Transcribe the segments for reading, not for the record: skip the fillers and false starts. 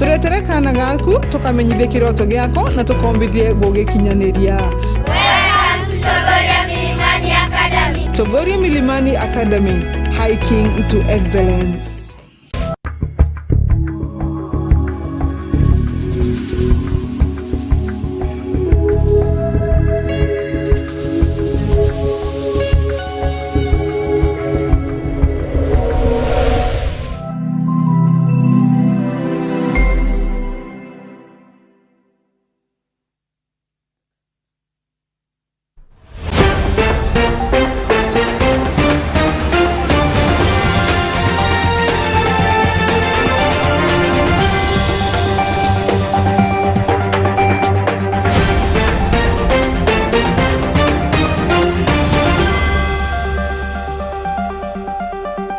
Turetere kana gaku tukamenyithie kiroto giako na tukombithie gugikinyaniria. Welcome to Chogoria Milimani Academy. Chogoria Milimani Academy, hiking to excellence.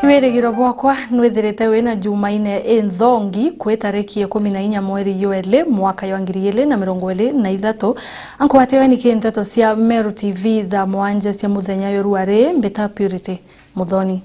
Iwerigiro bwakwa nwethirite wina Jumaine Enthongi kwi tariki 14 mweri Yoeli mwaka wa 2023 ankwate wani kinteto cia Meru TV tha mwanja cia muthenya yoruare mbeta Purity Muthoni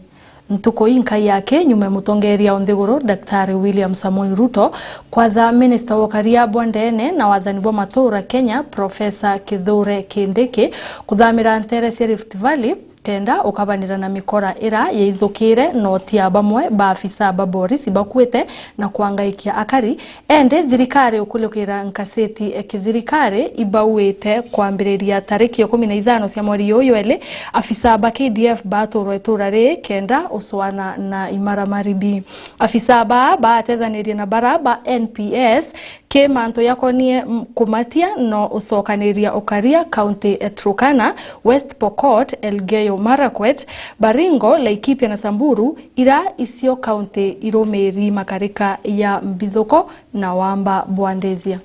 ntuko inka yake nyume mutongeria onthiguru Daktari William Samoei Ruto kwa tha Minister Wokaria Bwandene na wathani bo matura Kenya Professor Kithure Kindiki kuthamira ntere cia Rift Valley tenda ukabanira na mikora ira yeithukire no tia bamwe ba afisa ba Boris bakwete na kuangaikia akari ende thirikari ukulukira nkaseti ekithirikari ibawete kwambiriria tariki 15 cia mweri Yoeli afisa ba KDF batoro eturare kenda uswana na imaramaribi afisa ba atethanirie na baraba NPS ke manto yakonie kumatia no usokaniria ukaria county Turkana West Pokot Elgeyo Marakwet Baringo Laikipia na Samburu ira isio county iromeri makarika ya Mbithuko na Wamba Bwandezia.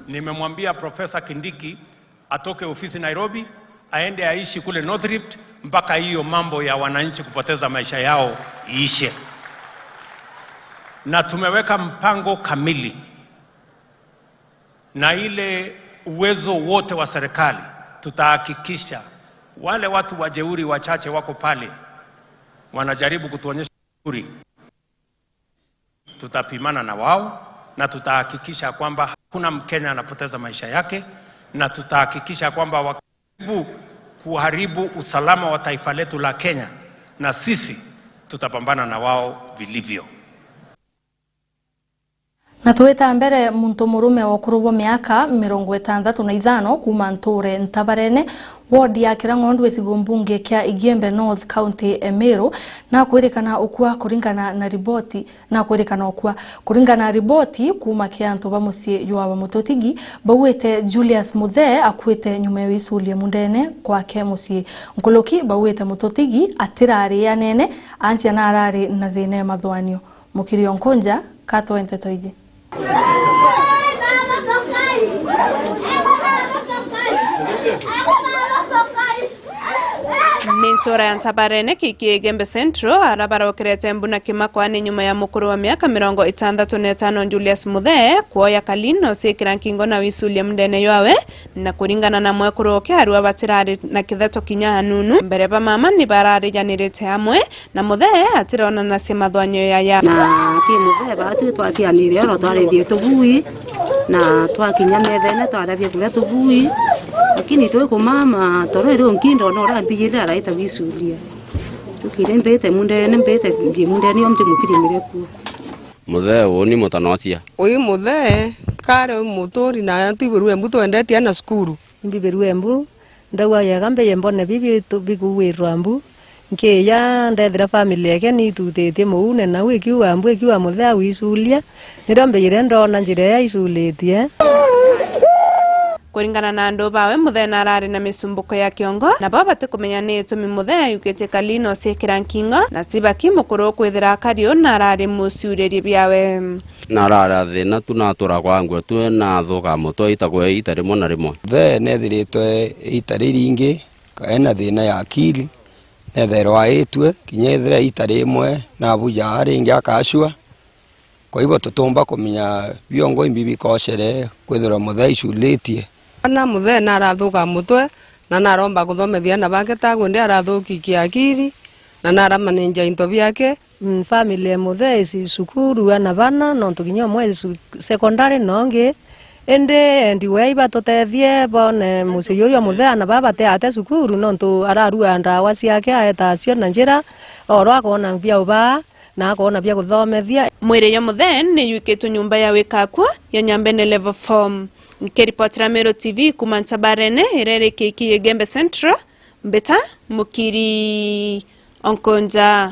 Nimemwambia Professor Kindiki atoke ofisi Nairobi aende aishi kule North Rift mpaka hiyo mambo ya wananchi kupoteza maisha yao iishe. Na tumeweka mpango kamili na ile uwezo wote wa serikali tutahakikisha wale watu wajeuri wachache wako pale wanajaribu kutuonyesha jeuri, tutapimana na wao na tutahakikisha kwamba hakuna Mkenya anapoteza maisha yake, na tutahakikisha kwamba wakaribu kuharibu usalama wa taifa letu la Kenya, na sisi tutapambana na wao vilivyo. Na tuweta mbere muntu murume wa kurubo miaka 65 kuma Nture Ntabarene ward ya Kirangondu esigombunge kya Igembe North County Meru na kuerekana ukwa kuringana na riboti kuringana riboti kuma kyanto bamusie yoaba mutotigi bawete Julius Muthe akwete nyume wisulie mundene kwa kemusie nkoloki bawete mutotigi atirari yanene antia na arari na thine mathwanio mukirio nkonja kato entetoiji. Nintora ya Ntabarene kiki Igembe Central arabara ukirete mbuna kimakwani nyuma ya mukuru wa miaka 65 Julius Muthe kuoya kalino sikira nkingo na wisulie mndene yawe na kuringana na mwekuru okiaru abatirari na kitheto kinya nunu mbere ba mama ni barari janirete hamwe na Muthe atirona na semathwanyo ya na ki Muthe batu twatianire ro twarethie tubui na twakinya methene twarabie kule tubui lakini tweko mama torero nkindo no rambigire araita wisulia tukire mbete mundene mbete bie mundene omje mutirimire ku Muthe woni mutanocia oyi Muthe kare mutori na tiberu embu twendete na skuru mbiberu embu ndawa ya gambe yembone bibi to biguwirwa mbu nke ya ndethira family yake ni tutetie muune na wikiwa ambu ikiwa Muthe wisulia nirambigire ndona njire ya isuletie. Kuringana na andu bawe Muthe narari na misumbuko ya kiongo na baba tikumenya ni tumi Muthe yukete kalino sekira nkingo na sibaki mukuru kwithira kario narari musiureri biawe narara thina tunatura kwangwe tu na thuka moto itakwe itarimo na rimo Muthe nethiritwe itari ringi kaena thina ya akili netherwa itwe kinyethira itari imwe na buja ringi akashua kwa hivyo tutomba kumenya biongo imbibi koshere kwithira Muthe isuletie na Muthe narathuka mutwe na naromba kuthomethia na bake tagu ndi arathuki kiakiri na naramaninja into byake family muthe isi sukuru ana bana no tukinya mwe secondary nonge ende ndiwe ibatotethie bone musiyoyo muthe ana baba te ate sukuru no ntu ararua ndawa ciake aeta cio na njira oro akona bia uba na akona bia guthomethia mwire yo muthe ni yukitu nyumba ya wikakwa ya Nyambene level 4 Nikiripotera Meru TV kuma Ntabarene irere kiki Gembe Central Mbeta Mukiri Onkonja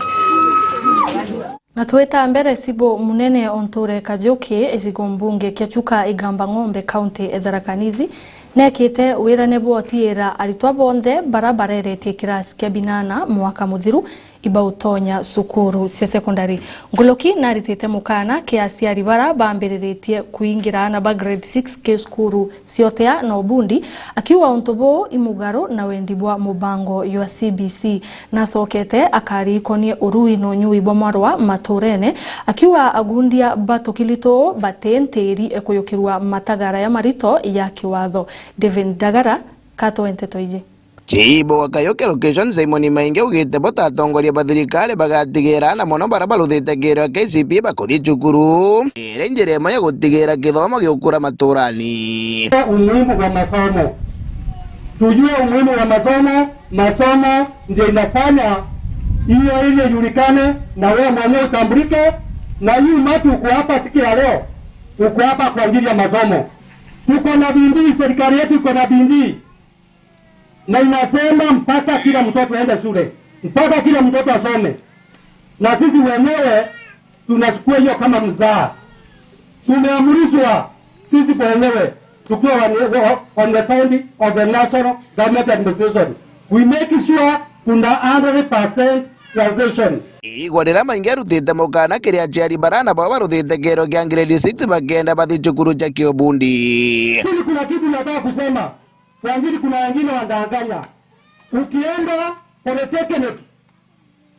na tuweta mbere sibo munene Onture Kajoki ezigombunge kiachuka igamba ng'ombe county Tharaka-Nithi nekite wirane bwotiera aritwa bonthe barabara eretie kirasi kia binana mwaka muthiru ibautonya sukuru cia secondary ngoloki naritite mukana kia aciari bara bambiriretie kuingira na ba grade 6 ke sukuru ciotea na Obundi akiwa ontobo imugaro na wendibwa mubango ya CBC na sokete akari konie urui no nyui bomwarwa maturene akiwa agundia batokilito batenteri ekoyokirwa matagara ya marito ya kiwatho Devin Dagara kato entetoiji Chibo wakayoke location Simon Mainge ugite bota tongoria bathirikari bagatigera na mono bara baruthite kiro KCP bakuthi cukuru irenjere moya gutigira kithomo giukura maturani. Umuhimu wa masomo, tujue umuhimu wa masomo ndio inafanya hiyo ile julikane na wewe mwenyewe utambulike, na hii mtu uko hapa siku ya leo uko hapa kwa ajili ya masomo. Tuko na bidii, serikali yetu iko na bidii na inasema mpaka kila mtoto aende shule, mpaka kila mtoto asome, na sisi wenyewe tunachukua hiyo kama mzaa. Tumeamrishwa sisi wenyewe tukiwa on the side of the national government administration, we make sure kuna 100% transition. Igwarira Mainge arutite mukana kiria aciari barana baba baruthite kiro kia grade 6 bagenda bathi cukuru cha Obundi. Kuna kitu nataka kusema. Wengine kuna wengine wadanganya. Ukienda polytechnic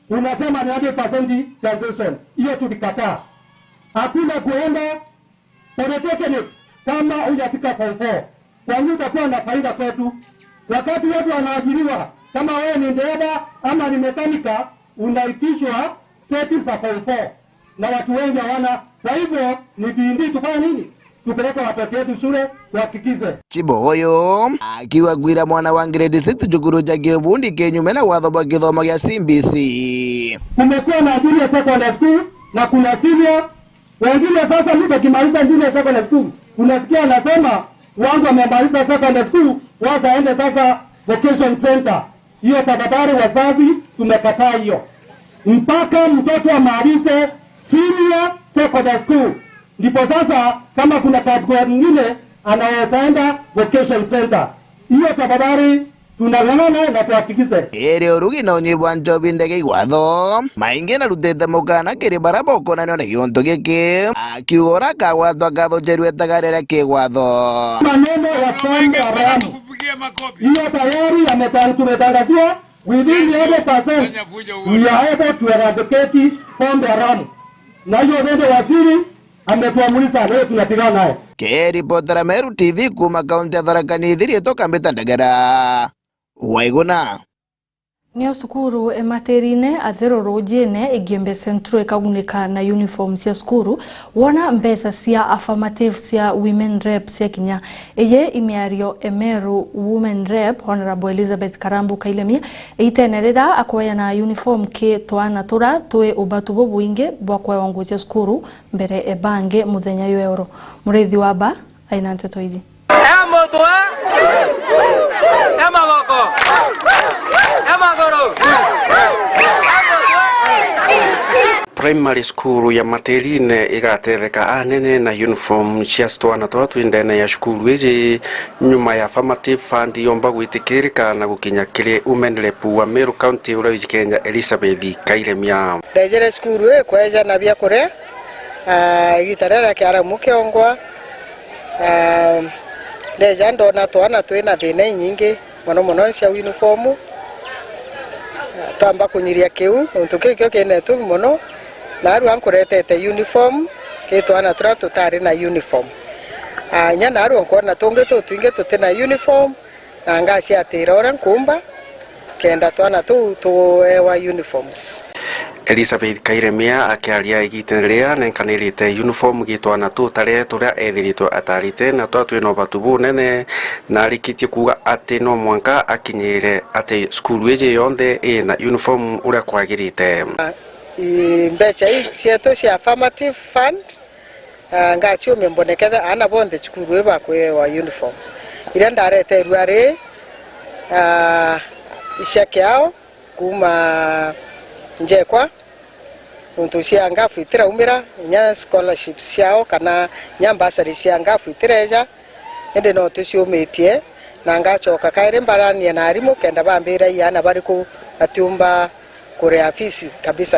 unasema ni 100% transition. Hiyo tulikataa. Hakuna kuenda polytechnic kama hujafika form 4. Kwa nini utakuwa na faida kwetu? Wakati watu wanaajiriwa kama wewe ni dereva ama ni mekanika unaitishwa seti za form 4. Na watu wengi hawana. Kwa hivyo ni bidii tufanye nini? Tupeleke watoto wetu shule tuhakikize. Chibo hoyo akiwa gwira mwana wa grade 6 cukuru cha Obundi kenyume na watho bwa githomo gia CBC. Kumekuwa na junior secondary school na kuna senior. Wengine sasa mtu akimaliza junior secondary school unasikia anasema wangu amemaliza secondary school wasa aende sasa vocation center. Hiyo tafadhali wazazi tumekataa hiyo. Mpaka mtoto amalize senior secondary school. Ndipo sasa kama kuna kategori nyingine anaweza enda vocation center. Hiyo tafadhali tunang'ang'ana na tuhakikishe. Ere urugi na unyibwa njobi ndege igwatho. Mainge na rutete mukana kiri baraboko na nione gionto giki. Akiugora kagwatho gatho jeru etagarera kigwatho. Maneno ya pombe haramu. Hiyo tayari tumetangazia within 100%. We are able to eradicate pombe haramu. Na hiyo ndio waziri ametuamulisha leo tunapigana naye. Kiripotera Meru TV kuma kaunti ya Tharaka-Nithi ritoka Mbeta Ndagara Waiguna. Nio sukuru ematerine atheroro jene Gembe Central ikagunika na uniform cia sukuru wona mbesa cia affirmative cia women rep cia kinya eye imiario Emeru women rep Honorable Elizabeth Karambu Kailemia itenerera akoya na uniform ke twana tura twe ubatu bobuinge bwakwa wangu cia sukuru mbere ebange muthenya yoero mureithi wa ba aina nteto izi Primary school ya Materine igatereka anene na uniform cia twana twatu ndene ya shukuru iji nyuma ya affirmative fund yomba gwitikirika na gukinya kiri women rep wa Meru County ura Kenya Elizabeth Kailemia. Ndejere skuru kweja na bia kure gitarera kiara mukiongwa ndeja ndona twana twina thina nyingi muno cia uniform twamba kunyiria kiu untu kikyo kinetu muno na aru ankuretete uniform ke twana tura tutari na uniform nya na aru ankona tunge tutinge tutena uniform na ngaci atira ora nkumba kenda twana tu ewa uniforms. Elizabeth Kairemia akiaria igitenderea nenkanirite uniform gitwana tu tare turia ethiritwo atarite na twatwe no batubu nene na arikitie kuga ati no mwanka akinyire ati skulu eje yonde ina uniform uria kwagirite. Mbecha cietu cia affirmative fund ngacio memboneketha ana bonde skulu eba kwewa uniform ira ndarete ruare ishake yao kuma njekwa untu cia ngafu itira umira nya scholarships yao kana nya bursary cia ngafu itireja ende no tuciumitie na ngacoka kaire mbarania na arimu kenda bambira yana bari ku atiumba kure afisi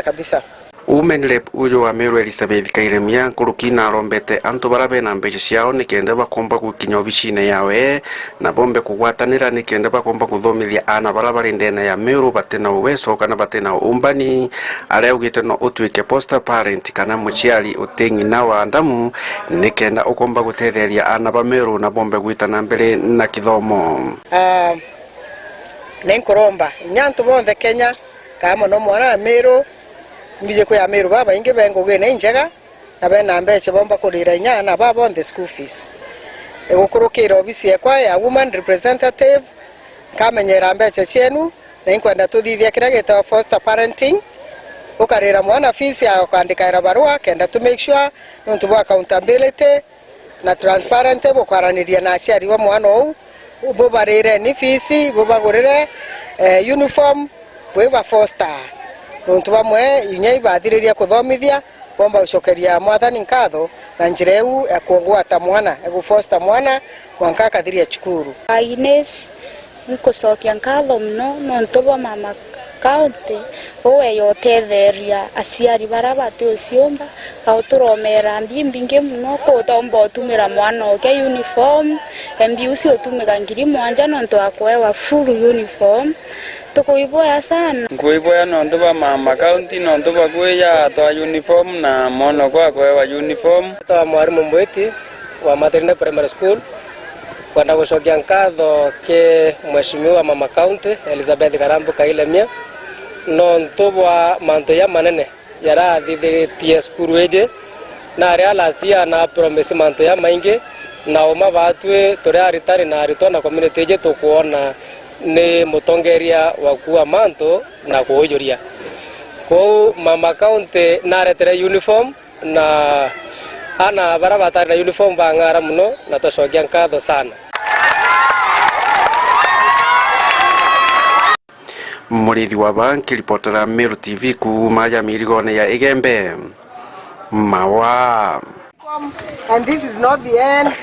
kabisa. Women Rep ujo wa Meru Elizabeth Kairemia kurukina rombete antu barabe na mbeca ciao nikenda bakomba gukinya obicine yawe na bombe kugwatanira nikenda bakomba kuthomithia ana barabara ndene ya Meru batena uweso kana batena umbani aria ugite no utwike poster parent kana muciari utengi na wa ndamu nikenda ukomba gutetheria ana ba Meru na bombe gwitana mbere na kithomo. Nenkoromba nyantu bonde Kenya kama no mwana Meru mbije ko ya Meru baba inge bengo gene njega na bena mbeche bomba kurira nyana baba on the school fees egukurukira obisi ekwa ya woman representative kamenyera mbeche cienu na inkwenda tuthithia kira geta foster parenting ukarira mwana fees ya kwandika barua kenda to make sure nontu bwa accountability na transparent bukwaraniria na aciari wa mwana ou bobarire ni fees bobagurire uniform bwa foster nontu bamwe inya ibathiriria kuthomithia bomba ucokeria mwathani nkatho na njireu ekungwata mwana egufoster mwana mwanka kathiria cukuru. Ines nkucokia nkatho mno nontu bwa mama county owe yotetheria aciari barabate uciumba au turomera mbimbinge muno ko tomba utumira mwana oke uniform mbi uci utumira ngiri mwanja nontu akwewa full uniform tukuiboya sana kuiboya nontu ba mama county nontu ba kuya to uniform na mono kwa kwewa uniform to mwarimu mbwiti wa Maternity Primary School kwenda gucokia nkatho ke mheshimiwa mama county Elizabeth Karambu Kairemia nontu bwa mantu ya manene yarathithitie skuru eje na aria last year na promise mantu ya maingi na uma batwe turia aritari na arito na community eje tukuona ni mutongeria wa kuwa manto na kuojoria ko mama county naretere uniform na ana barabatari na uniform bangara muno na tocokia nkatho sana. Murithi wa banki ripotera Meru TV kuma ya mirigone ya Igembe mawa. And this is not the end.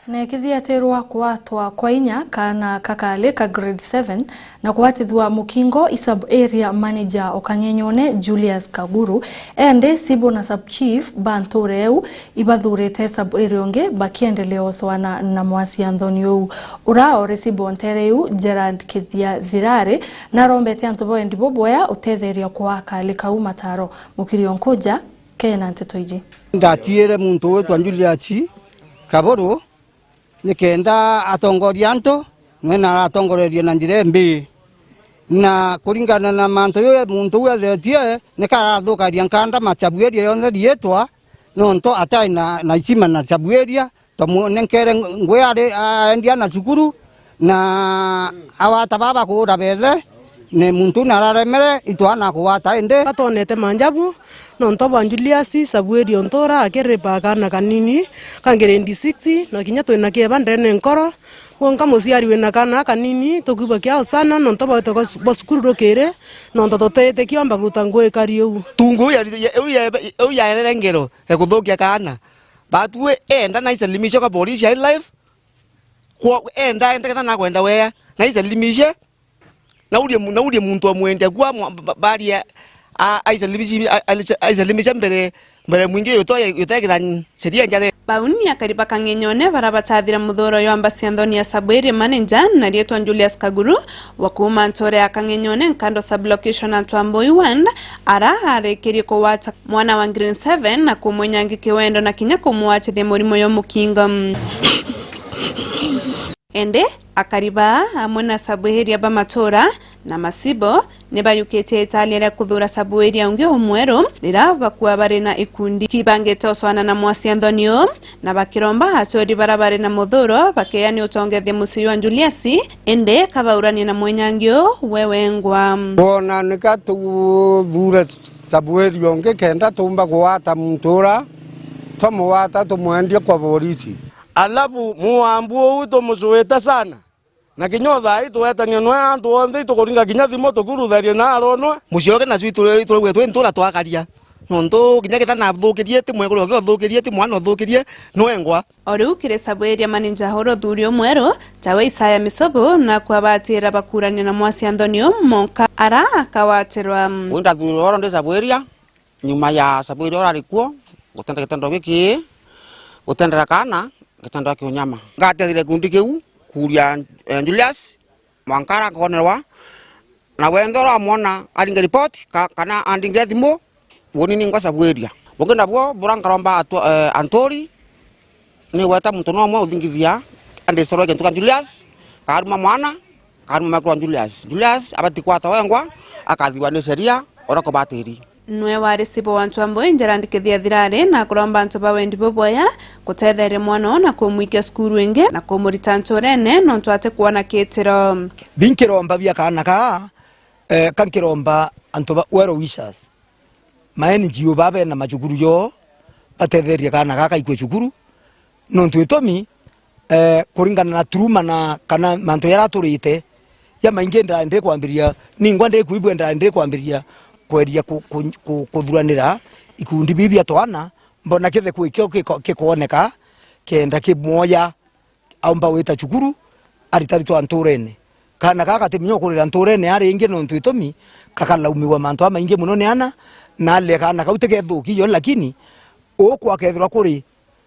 Nekithia terwa kwatwa kwa inya kana kakale ka grade 7 na kwatithwa mukingo isab area manager okanyenyone Julius Kaguru ende sibo na sub chief bantoreu ibathurete sub area onge bakiendelea oswana na mwasi Anthony urao resibo ntereu Gerard Kithia Zirare na rombete antobo ndibo boya utetheria kwa kale kau mataro mukirio nkuja kena ntetoiji ndatiere muntu wetu Julius Kaguru nikenda atongoria anto mwena atongoreria na njire mbi na kuringana na manto yo muntu wethetie nikarathukaria nkanda machabueria yone rietwa nonto atai na icima na chabueria to nenkere ngwe ari endia na cukuru na awata baba kura bethe ne muntu nararemere itwana kuwata ende atonete manjabu nonto bwa Julius sabuerio ntora akerepa kana kanini kangerendi 6 no kinya twina kieba ndene nkoro wonka musiari wena kana kanini tukuba kiao sana nonto bwa bosukuru rokere nonto totete kiomba gutangwe kariu tungu ya erengero ekuthukia kana batue enda na iselimisha ka polisi life kwa enda kana na kwenda wea na iselimisha na ulie muntu amwende kwa baria aiselimisha mbere mwingi yotekithani sheria njare bauni akariba kangenyone barabatathira muthoro yo ambasi Anthony Sabweri manager na rietwa Julius Kaguru wakuma ntore akangenyone nkando sub location Antwamboi 1 ara arekerie ko wata mwana wa grade 7 na kumwenyangi kiwendo na kinya kumwatithia murimo yo mukingo ende akariba amwe na sabuheria ba matora na masibo ne bayukete italira kuthura sabuheria ungi omweru rira bakuwa bari na ikundi kibangete oswana na mwasi Anthonio na bakiromba atori barabare na muthuro bakeyani utongethia musi wa Julius ende kabaurani na mwenyangio wewengwa bona nikatuthura sabuheria ungi kenda tumba kuwata mtura tumuwata tumwendia kwa polisi alafu muambu uto musueta sana na kinyotha itwetania nwe antu onthe itukuringa kinya thimo tukurutharie na aronwe mucioke na citule itwe ntura twakaria nonto kinya kitana thukirie ti mwekuru thukirie ti mwana thukirie nwengwa oriu kire sabuheria manager horo thurio mweru tawe Isaya Misobo na kwabatira bakurania na mwasi Anthonio monka ara akawatirwa unda thurio horo ndi sabuheria nyuma ya sabuheria ora rikuo gutenda kitendo giki gutendera kana kitendo kya unyama ngatethire kundi kiu kuria Julius Mwankara konerwa na wendora mwana aringa report kana andingira thimo woni ninga sabuheria bongena bwo burangaromba Antori ni weta muntu no mwe uthingithia ande soroge ntuka Julius karuma mwana karuma makro Julius abati kwata wengwa akathiwa ni sheria orako batiri nwe warisibo wantu ambo injarandikithia thirare na kuromba antu bawendi boboya kutethere mwana na kumwikia skuru inge na kumurita ntorene no ntwate kuona kitiro binkiromba bya kana ka kankiromba antu ba wero wishers maeni jiyo babe na majuguru yo batetheria kana kaka ikwe chukuru no ntwitomi kuringana na turuma na kana mantu yaraturite ya maingenda ndire kwambiria ningwa ndire kuibwenda ndire kwambiria kweria kuthuranira ikundi bibia twana mbona kithe kwikyo kikuoneka kenda kimoya aumba wita chukuru aritari twa nturene kana kaka timinyo kurira nturene ari ingi no ntwitomi kakalaumiwa mantu amaingi muno ne ana na le kana kauteke thuki yo lakini okwa kethira kuri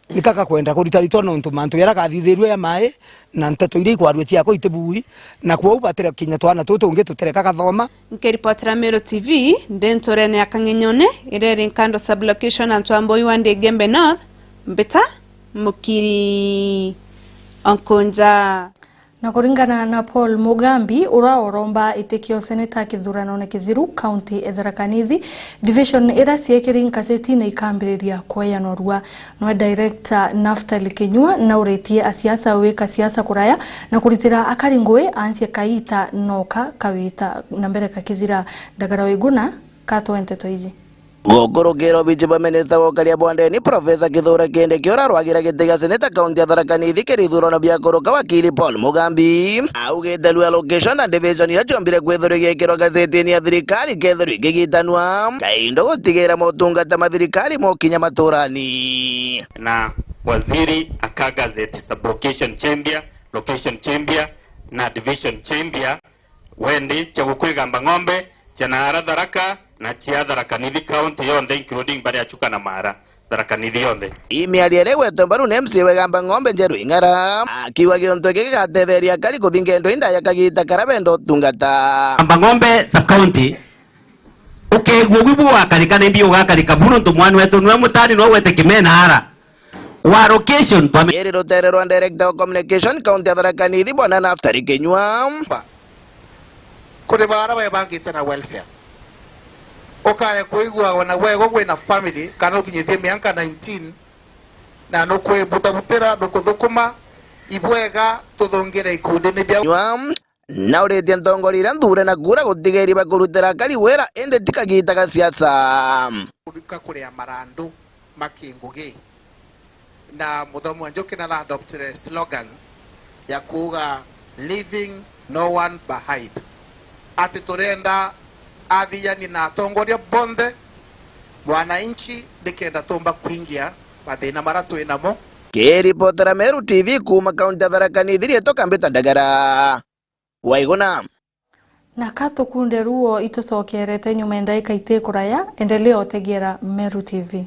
nikaka kwenda kuritari twa no mantu yara kathithirwe ya mai na nteto iri kwarwe ciako itebui na kwa ubatira kinya twana tutu ungi tutereka kathoma nkiripotera Meru TV ndentorene akangenyone irere nkando sublocation antwamboi wande Gembe North mbeta mukiri onkonja na kuringana na Paul Mugambi uraoromba itekio seneta kithurano ne kithiru county Tharaka-Nithi division ira ciekiri nkaseti na ikambiriria kwaya norua no director Naftali Kinyua na uretie asiasa weka siasa kuraya na kuritira akaringwe ansia kaita noka kawita na mbere kakithira Ndagara Wiguna katwente toiji Gogorogero bijiba minister wokalia bwandeni Professor Kithura Kende kiora rwagira gitega seneta county ya Tharaka-Nithi kirithurano byakoroka wakili Paul Mugambi augete lwa location na division ira chombire kwithurigia ikiro gazetini ya thirikari kethuri gigitanwa kaindo gutigera motungata mathirikari mokinya maturani na waziri aka gazeti sublocation chamber location chamber na division chamber wendi chagukwigamba ng'ombe chanara Tharaka na chia Tharaka-Nithi county yonde including bari achuka na Mara Tharaka-Nithi yonde imialiere gweto mbaru nemsi wegamba ng'ombe njeru ing'ara akiwa gionto gikatetheria kari kuthingendo inda yakagita karabendo tungata amba ng'ombe sub county ukegwo gwibu wakarikana mbi ugakarika buno ntumwani wetu nwe mutani no wete kimena ara wa location eri roterero director of communication county ya Tharaka-Nithi bwana Naftali Kinyua kuri bara bangite na welfare okaya kuigwa wana wego gwina family kana ukinyithie miaka 19 na no kwibutera no kuthukuma ibwega tuthongere ikundi ni bya na uretie ntongorira nthure na kura gutigeri bakurutira kari wera ende tikagitaga siasa kurika kuria marandu makingugi na muthomu anjoke na adopted slogan ya kuga leaving no one behind ati turenda athiani na atongoria bonde wananchi nikenda tomba kuingia mathina mara twinamo kiripotera Meru TV kuma kaunti ya Tharaka-Nithi rieto Mbita Ndagara Waiguna na katukunde ruo itucokerete nyuma ya ndaika itikuraya endelea otegera Meru TV.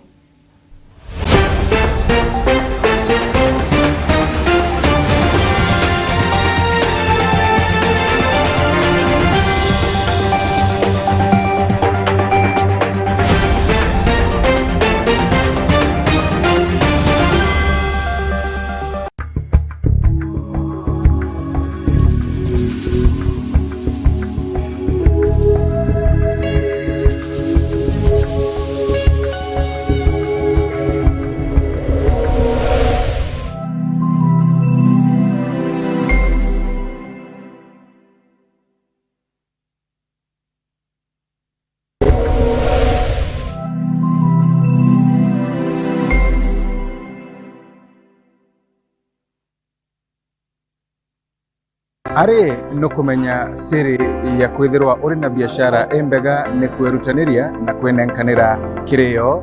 ari no kumenya siri ya kwithirwa uri na biashara embega ni kwerutaniria na kwenenkanira kirio.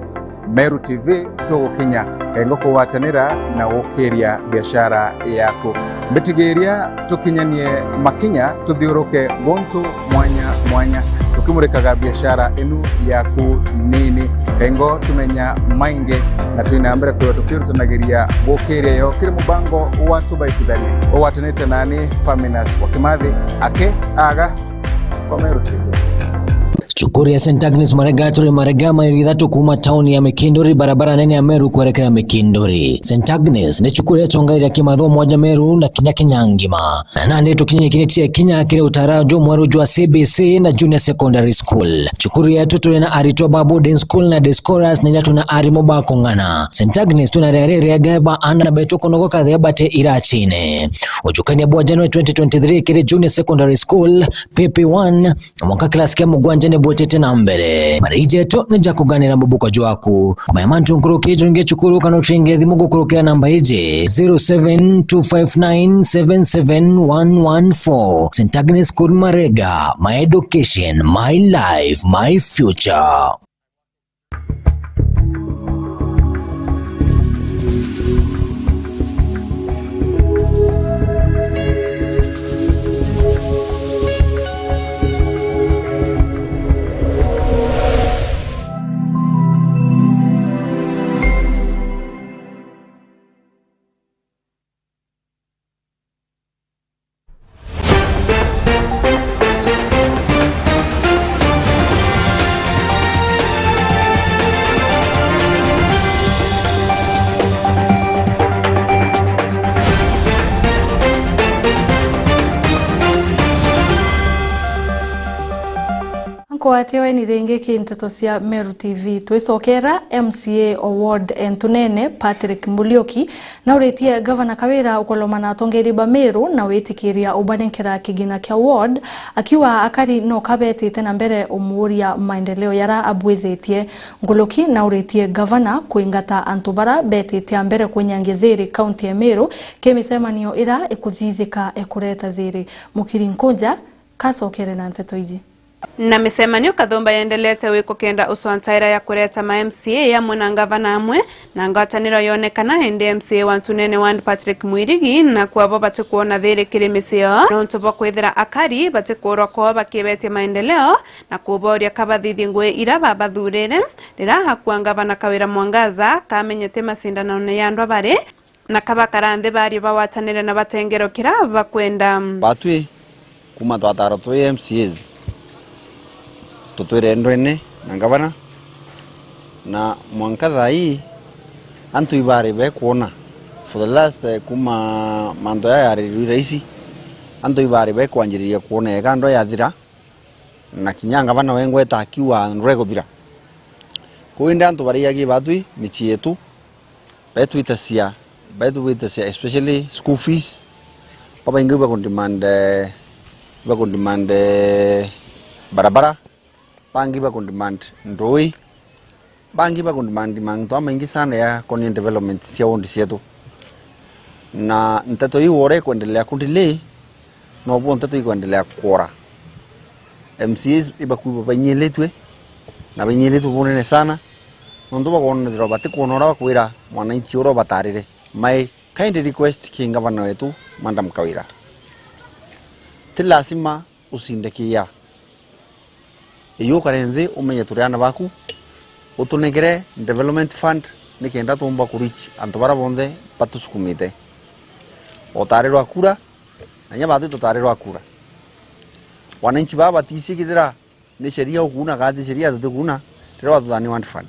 Meru TV tugukinya kaingo kuwatanira na gukiria biashara yaku mbitigiria tukinyanie makinya tuthiuruke gontu mwanya tukimurikaga biashara enu yaku nini kaingo tumenya mainge na tuinambira kwa tukirutanagiria gukiria yo kiri mubango watu baitithani owatanite nani Faminas Wakimathi ake aga kwa Meru TV. Chukuri ya St. Agnes Marega Marega maili 3 kuma tauni ya Mikindori barabara nene ya Meru kuelekea Mikindori. St. Agnes ni chukuri ya chongai ya kimadho moja Meru na kinya ngima. Na nani tukinya kinetia kinya kile utarajo mwaru jua CBC na Junior Secondary School. Chukuri ya tutu na Arito Babu Den School na Descoras na jatu na Arimoba Kongana. St. Agnes tunarere ya gaba ana na beto konogo kadhe bate irachine. Ujukani ya bua January 2023 kile Junior Secondary School PP1 mwaka klasi kia mugwanja ne botete na mbere marije to neja kuganira mbubuko jwaku kuma yamantu nkuruke jonge chukuru kano tringe dhimugo kurukira namba ije 0725977114. St. Agnes School Marega, my education, my life, my future. Kwatewe ni renge kinteto cia Meru TV twisokera MCA Award entunene Patrick Mulioki na uretie Governor Kawira ukolomana atongeri ba Meru na wetikiria ubanenkera kigina kia award akiwa akari no kabete tena mbere umuria maendeleo yara abwezetie Ngoloki na uretie Governor kuingata antubara betete mbere kunyangezeri county ya Meru kemisemanio ira ekuthizika ekureta zeri mukirinkoja kasokere na nteto iji. Na misemanio kathomba yaendelete wiko kenda uswantaira ya kureta ma MCA ya mwana ngavana amwe na ngataniro yonekana hende MCA wantunene wand Patrick Mwirigi na kuwabo bate kuona thiri kirimisio na untobo kwethira akari bate kuorwa kwa bakibete maendeleo na kuboria kabathithi ngwe ira babathurire rira hakuwa ngavana Kawira Mwangaza kamenyete masindano ne yandwa bare na kabakarande bari bawatanire na batengero kira bakwenda batwi kuma twatara twa MCAs tutwire ndwene na ngavana na mwankatha hii antu ibari be kuona for the last kuma mando ya raisi antu ibari be kwanjiriria kuona ekando ya thira na kinyanga bana wengweta akiwa nrego thira kuinde antu bari yagi batwi michi yetu betu itasia especially school fees papa ingi ba demand barabara bangi ba demand ndoi bangi ba demand mangto mengi sana ya koni development sia ondi sietu na ntato hii wore kuendelea kundile no bo ntato hii kuendelea kora MCs ibakuba banyeletwe na banyeletwe bonene sana ndo ba kona ndiro bati konora kwira mwananchi oro batarire my kind request kinga bana wetu Madam Kawira tilasima usindekia iyo karenze umenye turiana baku utunegere development fund nikenda tumba kurich antobara bonde patusukumite otarero akura anya batu totarero akura wananchi baba tisi kidira ni sheria ukuna gati sheria tutukuna tero watudani want fund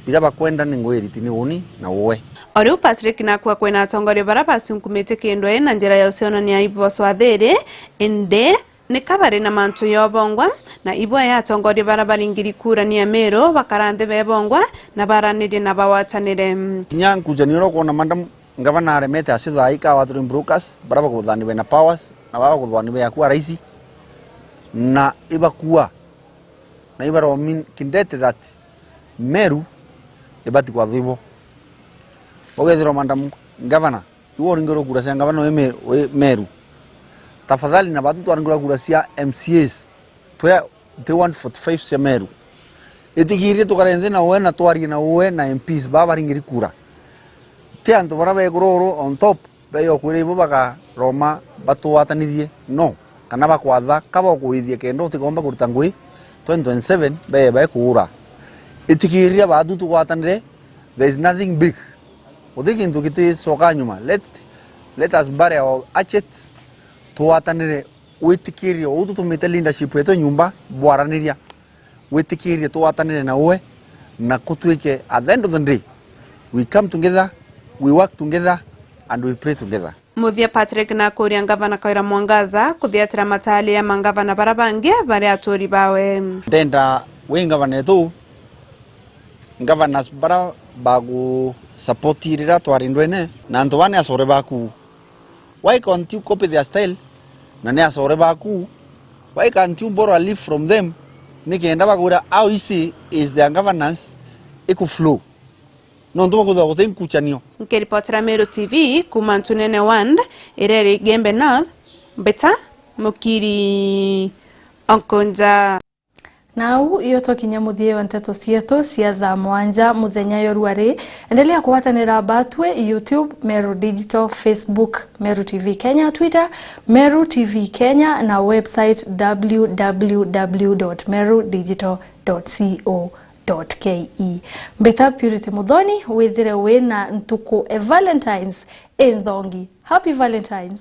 bila bakwenda ningoeri tini uni na wowe Oriu Patrick na kwa kwena atongori baraba sunkumite kendo na njira ya usiona ni aibu swadhere ende ni kabari na mantu yobongwa na ibwa ya atongori baraba ngiri kura ni Meru bakarande bebongwa na baranide na bawatanire nyangu janiro kona Madam Governor aremete asitha ika watu brokers baraba kuthani bena powers na baba kuthani be yakua raisi na ibakuwa na ibaro min kindete that Meru ibati kwa vivo ogethiro Madam Governor iwo ngiro kura sanga bana we Meru tafadhali na batu twarangura kura cia MCAs twa 145 cia Meru itigirie tukarenze na we na twarie na we na MPs babaringiri kura te antu bara begururu on top beyo kwire ibo baka Roma batuwatanithie no kana bakwatha kaba kuithie kendo tikomba kuruta ngui 2027 be kura itigirie batu tukwatanire. There is nothing big. Udikintu kiti soka nyuma. Let us bury our hatchets. Tuwatanire witikiria utu tumite leadership yetu nyumba bwaraniria. Witikiria tuwatanire na uwe na kutuike at the end of the day we come together, we work together and we pray together. Muthia Patrick na kuria ngavana Kawira Mwangaza kuthiatira matali ya mangavana barabange bari atori bawe. Ndenda we ngavana yetu governors bara bagu supportirira twarindwene na antu bane asore baku why can't you copy their style na ne asore baku why can't you borrow a leaf from them nikienda bagura how easy is their governance iku flow no ndo kuda goten kuchanio Nkiripotera Meru TV kuma Ntunene Wand ireri Gembe North Mbeta Mukiri Onkonja. Nau iyo tokinya muthie wa nteto cietu cia za mwanja muthenya yo ruari. Endelea kuwatanira batwe YouTube Meru Digital, Facebook Meru TV Kenya, Twitter Meru TV Kenya na website www.merudigital.co.ke. Mbeta Purity Muthoni withire wina ntuku Valentines Nthongi. Happy Valentines.